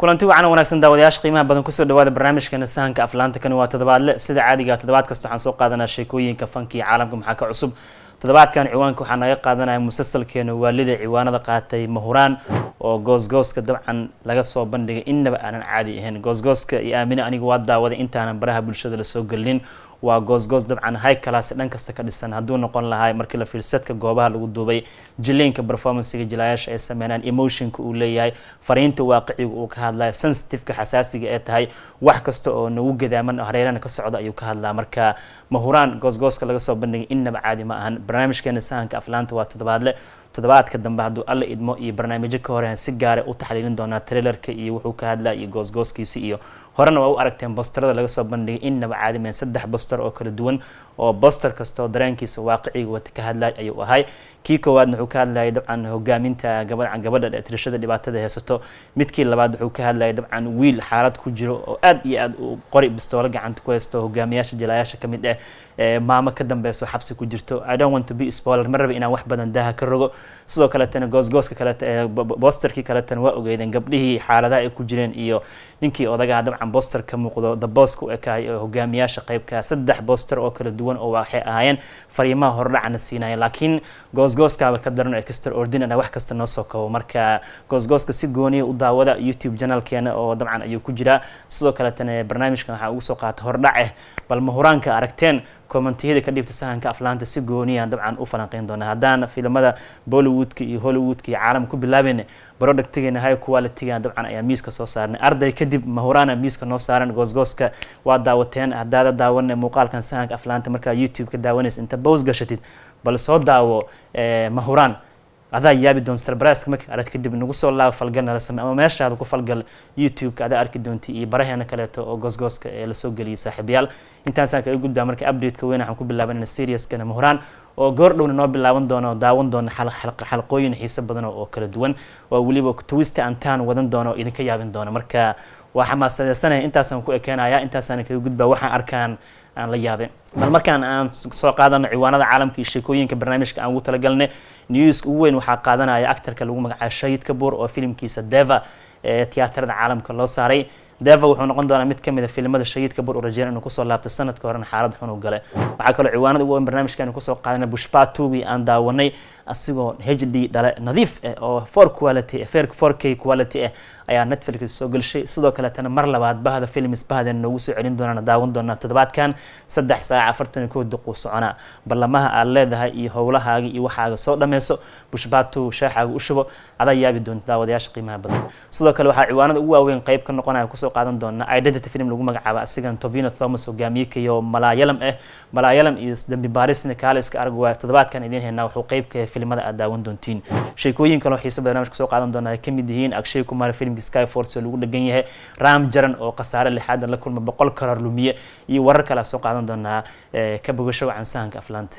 kulanti wacan wanaagsan daawadayaasha qiimaha badan kusoo dhawaada barnaamijkeena sahanka aflaanta kan waa toddobaadle sida caadiga toddobaad kasta waxaan soo qaadanaa sheekooyinka fanki iyo caalamka maxaa ka cusub toddobaadkan ciwaanka waxaa naga qaadanaya musalsalkeena waalida ciwaanada qaatay mahuraan oo goosgooska dabcan laga soo bandhigay innaba aanan caadi ahayn goosgooska iyo aamina aniga waa daawaday intaanan baraha bulshada la soo gelin waa goosgoos dabcan high class dhan kasta ka dhisan hadduu noqon lahaa markii la fiirsadka goobaha lagu duubay jileenka performancega jilayaasha ay sameynaan emotionka uu leeyahay fariinta waaqiciga uu ka hadlaya sensitiveka xasaasiga ee tahay wax kasta oo nagu gadaaman hareerana ka socda ayuu ka hadlaa marka mahuraan goosgooska laga soo bandhigay innaba caadi ma ahan barnaamijkeena sahanka aflaanta waa toddobaadle toddobaadka dambe hadduu alla idmo iyo barnaamijyo ka hore si gaara u taxliilin doonaa trailerka iyo wuxuu ka hadlaa iyo goosgooskiisa iyo horena waa u aragteen bosterada laga soo bandhigay innaba caadimeen 3 boster oo kala duwan oo boster kasta oo dareenkiisa waaqiciga wata ka hadlay ayuu ahay kii koowaadna wuxuu ka hadlayay dabcan hogaaminta gabadha tirashada dhibaatada haysato midkii labaad wuxuu ka hadlayay dabcan wiil xaalad ku jiro oo aad iyo aad u qori bistoolo gacanta ku haysto hogaamiyaasha jilayaasha ka mid maamo ka dambeyso xabsi ku jirto I don't want to be spoiler ma raba inaan wax badan daaha ka rogo sidoo kale tan goosgooska kale bosterkii kale tan waa ogeydeen gabdhihii xaaladaha ay ku jireen iyo ninkii odaga dabcan boster ka muuqdo the boss ku ekaay hogaamiyaasha qaybka 3 boster oo kala duwan oo waxay ahaayeen fariimaha hordhacana siinaya laakiin goosgooskaaba ka daran extraordinary wax kasta noo soo kabo marka goosgooska si gooniya u daawada YouTube channelkeena oo dabcan ayuu ku jiraa sidoo kale tan barnaamijkan waxa ugu soo qaatay hordhac bal mahuraanka aragteen commentiyada ka dhibta sahanka aflaanta si gooniya dabcan u falanqeyn doona hadaan filimada Bollywoodka iyo Hollywoodka iyo caalamka ku bilaabeen productigeena high quality dabcan ayaa miiska soo saarnay arday kadib mahuraana miiska noo saaran goosgooska waa daawateen hadaada daawanay muuqaalkan sahanka aflaanta marka YouTube ka daawanaysa inta pause gashatid bal soo daawo mahuraan adaa yaabi doon surprise marka arad kadib nagu soo laab falgalna la sameeyo ama meeshaada ku falgal YouTube-ka adaa arki doontii iyo baraheena kaleeto oo goosgooska ee la soo galiyay saaxiibayaal intaasaan kaga gudbaa marka update-ka weyn waxaan ku bilaabanayna serious-kana mahuraan oo goor dhowna noo bilaaban doono daawan doona xalqooyin xiiso badan oo kala duwan waa waliba twist and turn wadan doono idinka yaabin doona marka waa xamaasadeysanay intaasaan ku ekeenaya intaasaan kaga gudbaa waxaan arkaan aan la yaabin bal markaan aan soo qaadano ciwaanada caalamka iyo sheekooyinka barnaamijka aan ugu talagalnay news ugu weyn waxaa qaadanaya actorka lagu magacaabo Shahid Kapoor oo filimkiisa Deva ee tiyaatarada caalamka loo saaray Deva wuxuu noqon doonaa mid kamid ah filimada Shahid Kapoor oo rajeynaya inuu ku soo laabto sanadka horena xaalad xun u galay waxa kale ciwaanada ugu weyn barnaamijkan ku soo qaadanay Pushpa 2 aan daawanay asigoo HD dhale nadiif oo 4K quality ayaa Netflix soo galshay sidoo kale tan mar labaad bahda films bahda noogu soo celin doonaan daawan doonaa toddobaadkan 3 saac 41 daqiiqo socona balamaha aad leedahay iyo howlahaaga iyo waxaaga soo dhameyso Pushpa 2 shaaxaaga u shubo adaa yaabi doonta daawadayaasha qiimaha badan sidoo kale waxa ciwaanada ugu waaweyn qayb ka noqonaya ku soo qaadan doona identity film lagu magacaabo asigan Tovino Thomas hogaamiyaha Malayalam iyo dambi baarisna kaaliska aragwaa toddobaadkan idin heynaa wuxuu qayb ka filimada aad daawan doontiin sheekooyin kale oo xiiso badan ku soo qaadan doona ka mid yihiin Akshay Kumar filmka Sky Force oo lagu dhagan yahay Ram Charan oo qasaare lixaad la kulma 100 karar lumiye iyo warar kale soo qaadan doona ka bogasho wacan sahanka aflaanta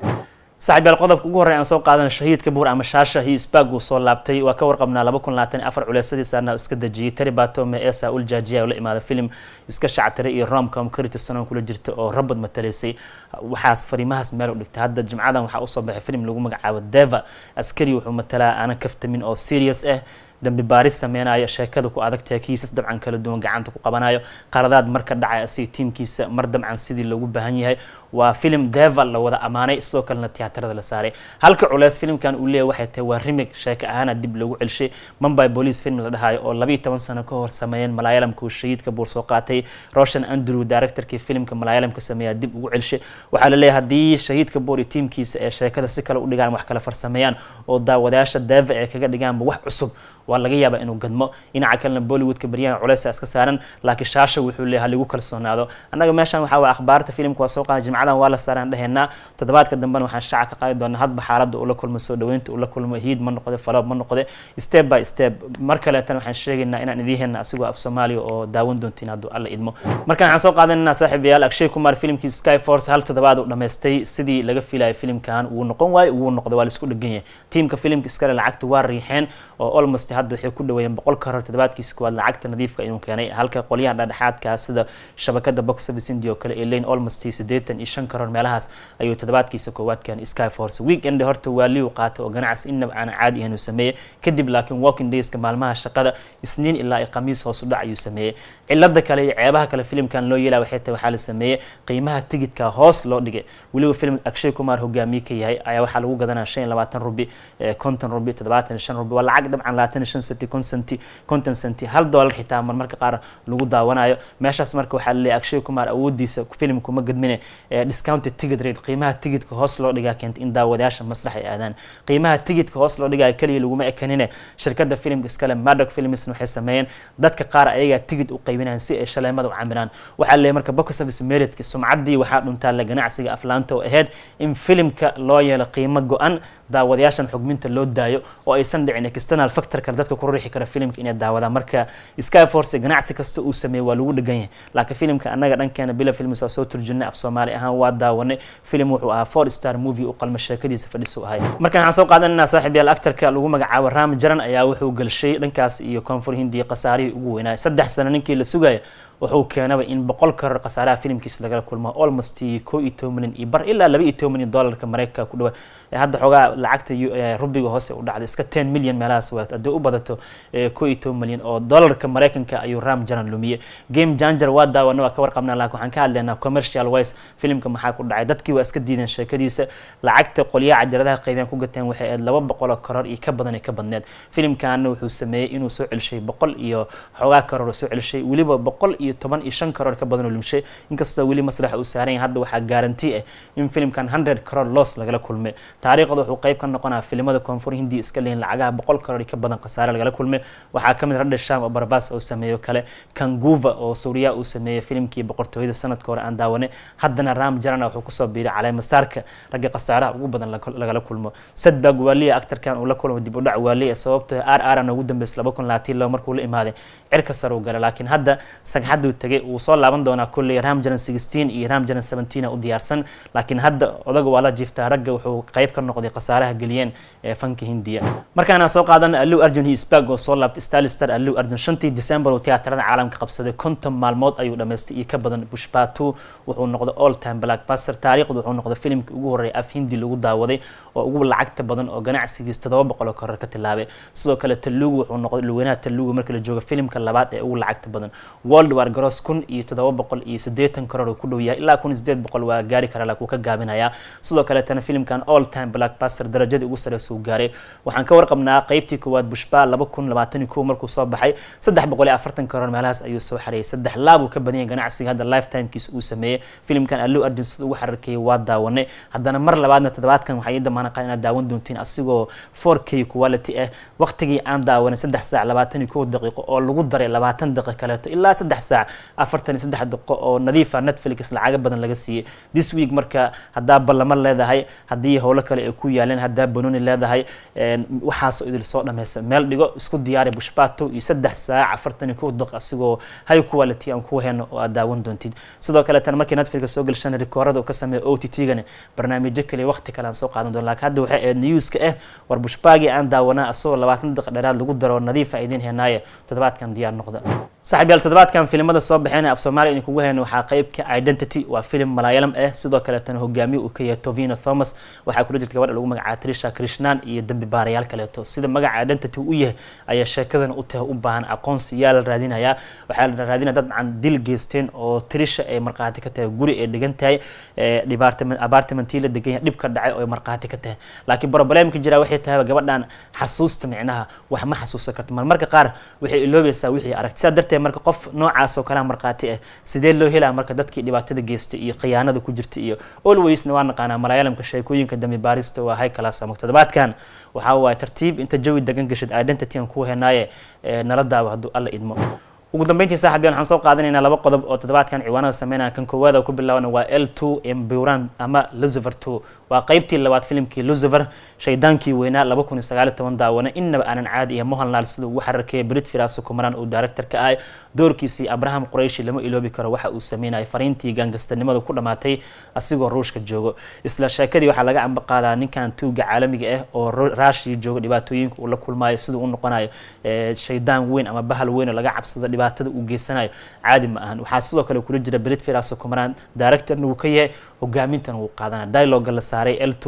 saaxiibayaal qodobka ugu horeeya aan soo qaadana Shahid Kapoor ama Shaasha Hisbag uu soo laabtay waa ka warqabnaa 2024 culeysadiisana iska dajiyay Taribato ma Esa ul Jajiya oo la imaada film iska shactiray iyo rom-com Kritisano kula jirta oo rabad mataleysay waxaas fariimahaas meel u dhigtay hadda jimcadan waxa uu soo baxay film lagu magacaabo Deva askari wuxuu matalaa aan kaftamin oo serious dambi baaris sameynaya sheekada ku adagtahay kiisas dabcan kala duwan gacanta ku qabanayo qaradaad marka dhacay si teamkiisa mar dabcan sidii lagu baahan yahay waa film Deva la wada amaanay sidoo kalena tiyaatarada la saaray halka culeys filmkan uu leeyahay waxay tahay waa remake sheeka ahaan dib lagu celshay Mumbai Police film la dhahayo oo 12 sano ka hor sameeyeen Malayalamku Shahid Kapoor soo qaatay Roshan Andrew directorkii filmka Malayalamka sameeyay dib ugu celshay waxa la leeyahay hadii Shahid Kapoor iyo teamkiisa ee sheekada si kale u dhigaan wax kala farsameeyaan oo daawadayaasha Deva ee kaga dhigaan wax cusub waa laga yaabaa inuu gadmo dhinaca kalena Bollywoodka bariyaan culeys iska saaran laakiin Shaasha wuxuu leeyahay lagu kalsoonaado annaga meeshan waxa waa akhbaarta filimka waa soo qaaday jimcadan waa la saaraan dhaheena toddobaadka dambana waxaan shaaca ka qaadi doonaa hadba xaaladda uu la kulmo soo dhaweynta uu la kulmo hiid ma noqdo falab ma noqdo step by step mar kale tan waxaan sheegaynaa inaan idin heena asigoo af Soomaaliya oo daawan doontiin hadduu alla idmo markaan waxaan soo qaadanaynaa saaxiibayaal Akshay Kumar filmkii Sky Force hal toddobaad u dhameystay sidii laga filayay filmkan uu noqon waay uu noqdo waa la isku dhagan yahay teamka filmka iska lacagta waa riixeen oo almost hadda waxay ku dhaweeyeen 100 karoor toddobaadkiisa kuwaad lacagta nadiifka inuu keenay halka qolyaha dhexdhexaadka sida shabakada box office indio kale ee leen almost 85 karoor meelahaas ayuu toddobaadkiisa koowaad keenay Skyforce weekend horta waa liiw qaato oo ganacsi inaba aan caadi ahayn uu sameeyay kadib laakiin working days ka maalmaha shaqada isniin ilaa khamiis hoos u dhac ayuu sameeyay cilada kale iyo ceebaha kale filimkan loo yeelay waxaa la sameeyay qiimaha tigidhka hoos loo dhigay waliba film Akshay Kumar hogaamiye ka yahay ayaa waxa lagu gadanaa 25 rubi 50 rubi 75 rubi waa lacag dabcan 25 senti $1 xitaa marmarka qaar lagu daawanayo meeshaas marka waxa la leeyahay Akshay Kumar awoodiisa filimku ma gadmine discounted ticket rate qiimaha tigidhka hoos loo dhigaa keentay in daawadayaasha masrax ay aadaan qiimaha tigidhka hoos loo dhigaa kaliya laguma ekanine shirkadda filimka iskale Maddox Films waxay sameeyeen dadka qaar ayaga tigidh u qaybinayaan si ay shaleemada u camiraan waxa la leeyahay marka box office meritki sumcaddii waxa dhuntaa la ganacsiga aflaanta oo ahayd in filimka loo yeelo qiimo go'an daawadayaashan xugminta loo daayo oo aysan dhicin external factor kale dadka ku riixi kara filimka inay daawadaan marka Skyforce ganacsi kasta uu sameeyo waa lagu dhagan yahay laakiin filimka anaga dhankeena bila films soo turjunay af Soomaali ahaan waa daawanay filim wuxuu ahaa 4-star movie oo qalma sheekadiisa fadhiso ahay marka waxaan soo qaadanaa saaxiibayaal actorka lagu magacaabo Ram Charan ayaa wuxuu galshay dhankaas iyo koonfur Hindiya qasaarihii ugu weynaa 3 sano ninkii la sugay wuxuu keenay in 100 karoor qasaaraha filimkiisa laga kulmo almost 12 milyan iyo bar ilaa 12 milyan dollarka Mareykanka ku dhaw hadda xogaa lacagta rubiga hoose u dhacday iska 10 milyan meelahaas waa hadii u badato 12 milyan oo dollarka Mareykanka ayuu Ram Charan lumiyay game changer waa daawana ka warqabnaa laakiin waxaan ka hadlaynaa commercial wise filimka maxaa ku dhacay dadkii waa iska diideen sheekadiisa lacagta qolyaha cajaladaha qaybeen ku gateen waxay aad 200 karoor iyo ka badan ka badneed filimkan wuxuu sameeyay inuu soo celishay 100 iyo xogaa karoor soo celishay waliba 115 karoor ka badan oo lumshay inkastoo wali masrax uu saaran hadda waxa guarantee ah in filimkan 100 karoor loss laga kulmay taariikhda wuxuu qayb ka noqonaa filimada koonfur Hindi iska leen lacagaha 100 karoor ka badan qasaare laga kulmay waxa kamid Radha Sham oo Barbas oo sameeyo kale Kanguva oo Suuriya uu sameeyay filimkii boqortooyada sanadka hore aan daawanay haddana Ram Charan wuxuu ku soo biiray calay masaarka ragga qasaaraha ugu badan laga kulmo Sadbag waliya actorkan uu la kulmo dib u dhac waliya sababtoo RR ugu dambeysay 2022 markuu la imaaday cirka sare u galay laakiin hadda sagxadu tagay uu soo laaban doonaa kulli Ram Charan 16 iyo Ram Charan 17 u diyaarsan laakiin hadda odaga waa la jiiftaa ragga wuxuu qayb ka noqday qasaaraha galiyeen ee fanka Hindiya markaana soo qaadan Allu Arjun Hisbag oo soo laabtay Star Allu Arjun 5 December oo tiyaatarada caalamka qabsaday 50 maalmood ayuu dhameystay iyo ka badan Pushpa 2 wuxuu noqday all time blockbuster taariikhdu wuxuu noqday filimkii ugu horeeyay af Hindi lagu daawaday oo ugu lacagta badan oo ganacsigiisa 700 karoor ka tilaabay sidoo kale Telugu wuxuu noqday luweynaha Telugu markii la joogo filimka labaad ee ugu lacagta badan World War gross 780 karoor ku dhow yahay ilaa 1800 waa gaari kara laakiin ka gaabinaya sidoo kale tan filimkan all time blockbuster darajada ugu sareysa uu gaaray waxaan ka warqabnaa qaybtii koowaad Pushpa 2021 markuu soo baxay 340 karoor meelahaas ayuu soo xareeyay 3 laab uu ka badiyay ganacsiga hadda lifetime kiisa uu sameeyay filimkan Allu Arjun sidoo ugu xarkay waa daawanay haddana mar labaadna toddobaadkan waxay damaana qaadina daawan doontiin asigoo 4K quality ah waqtigii aan daawanay 3 saac 21 daqiiqo oo lagu daray 20 daqiiqo kaleeto ilaa 3 saac 43 daqiiqo oo nadiif ah Netflix lacag badan laga siiyay this week marka hadaa ballama leedahay hadii howlo kale ay ku yaaleen hadaa banooni leedahay waxaas idil soo dhameysay meel dhigo isku diyaari Pushpa 2 iyo 3 saac 41 daqiiqo asigoo high quality aan ku heeno oo aad daawan doontid sidoo kale tan markii Netflix soo galshan rikoorada oo ka sameeyay OTT-gana barnaamijyo kale waqti kale aan soo qaadan doon laakiin hadda waxay news-ka war Pushpa-gi aan daawana asoo 20 daqiiqo dheeraad lagu daro nadiif ah idin heenaaya toddobaadkan diyaar noqda saaxiibayaal toddobaadkan filimada soo baxeen af Soomaaliya in kugu heeno waxa qaybka Identity waa filim Malayalam sidoo kale tan hogaamiye uu ka yahay Tovino Thomas waxa ku jirta gabadha lagu magacaabo Trisha Krishnan iyo dambi baarayaal kaleeto sida magaca Identity uu yahay ayaa sheekadan u tahay u baahan aqoonsiyaal raadinaya waxa la raadinaya dad aan dil geysteen oo Trisha ay marqaati ka tahay guri ay dhigan tahay apartment la degan yahay dhibka dhacay oo marqaati ka tahay laakiin problemka jira waxay tahay gabadhan xasuusta micnaha wax ma xasuusan karto marka qaar waxay iloobaysaa wixii aragtay marka qof noocaas oo kala marqaati ah sidee loo helaa marka dadkii dhibaatada geystay iyo khiyaanada ku jirta iyo always na waan naqaana Malayalamka sheekooyinka dambi baarista waa high class ama toddobaadkan waxa waa tartiib inta jawi degan gashad Identity aan ku heenaaye nala daawo haduu alla idmo ugu dambeyntii saaxiibayaal waxaan soo qaadanaynaa laba qodob oo toddobaadkan ciwaanada sameynaa kan koowaad oo ku bilaabana waa L2 Emburan ama Lucifer 2 وقيبتي اللوات فيلم كي لوزفر شيدان كي وينا 2019 داونا إنما أنا عادي يا مهن لالسدو وحركة بريد فراس كومران أو دايركتور كأي دور كيسي أبراهام قريشي لما إلو بكرة وحا وسمينا أي فرينتي جانجستنمada ku dhamaatay asigoo ruushka joogo isla sheekadii waxa laga ambaqaadaa ninkan tuuga caalamiga ah oo Russia joogo dhibaatooyinka uu la kulmaayo sidoo uu noqonayo shaydaan weyn ama bahal weyn oo laga cabsado dhibaatada uu geysanayo caadi ma ahan waxa sidoo kale ku jira Brett Firaso Kumaran director uu ka yahay hogaamintan uu qaadana dialogue la saaray L2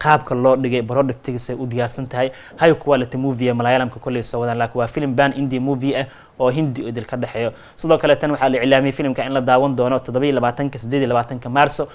qaabka loo dhigay productigiisa u diyaarsan tahay high quality movie Malayalamka kulli soo wadaan laakiin waa film ban indie movie ah oo hindi idil ka dhaxeeyo sidoo kale tan waxa la ilaamiyay filimka in la daawan doono 27 Maarso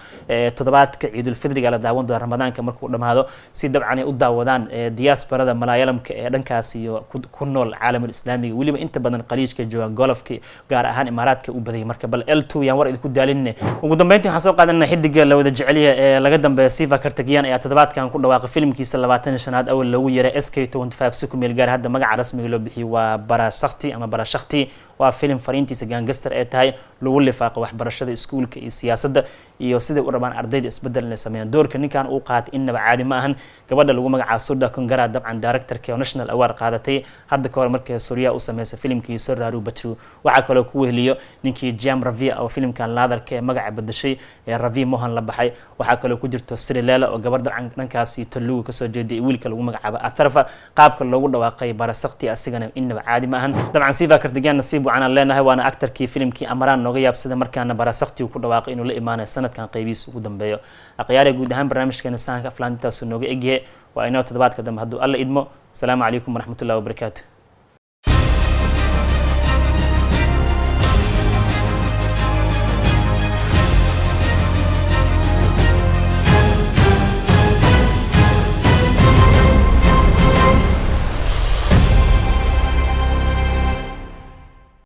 toddobaadka Ciidul Fidriga la daawan doono Ramadaanka markuu dhamaado si dabcan ay u daawadaan diasporada Malayalamka ee dhankaas iyo ku nool caalamka Islaamiga waliba inta badan qaliijka joogan golofka gaar ahaan Imaaraadka u baday marka bal L2 yaan war idinku daalinay ugu dambeyntii waxaan soo qaadanay xidiga la wada jecel yahay ee laga dambeeyay Siva Kartagiyan ayaa toddobaadkan ku dhawaaqay filimkiisa 25aad awal lagu yeeray SK25 si ku meel gaar hadda magaca rasmiga loo bixiyay waa Barasakti ama Barashakti waa film fariintiisa gangster ee tahay lagu lifaaqo waxbarashada iskuulka iyo siyaasadda iyo sida u rabaan ardayda isbedel inay sameeyaan doorka ninkan uu qaatay inaba caadi ma ahan gabadha lagu magacaabo Suda Kongara dabcan director-ka National Award qaadatay hadda ka hor markii Suuriya uu sameeyay filimkii Sararu Batru waxa kale oo ku weheliyo ninkii Jam Ravi oo filimkan laadarka magaca bedeshay ee Ravi Mohan la baxay waxa kale oo ku jirto Sri Leela oo gabadha dhankaasi Tulu ka soo jeeday wiilka lagu magacaabo Atharfa qaabka loogu dhawaaqay Barasakti asigana inaba caadi ma ahan dabcan Siva Kartagiyan nasiib waxaan leenahay waana actor-kii filimkii Amaran nooga yaabsada markaana Barasakti ku dhawaaqay inuu la imaanayo sanadkan qaybiisa ugu dambeeyo aqyaar guud ahaan barnaamijkeena sahanka aflaantaas nooga egyahay waa inoo toddobaadka dambe hadduu alla idmo salaamu calaykum waraxmatullaahi wabarakaatuh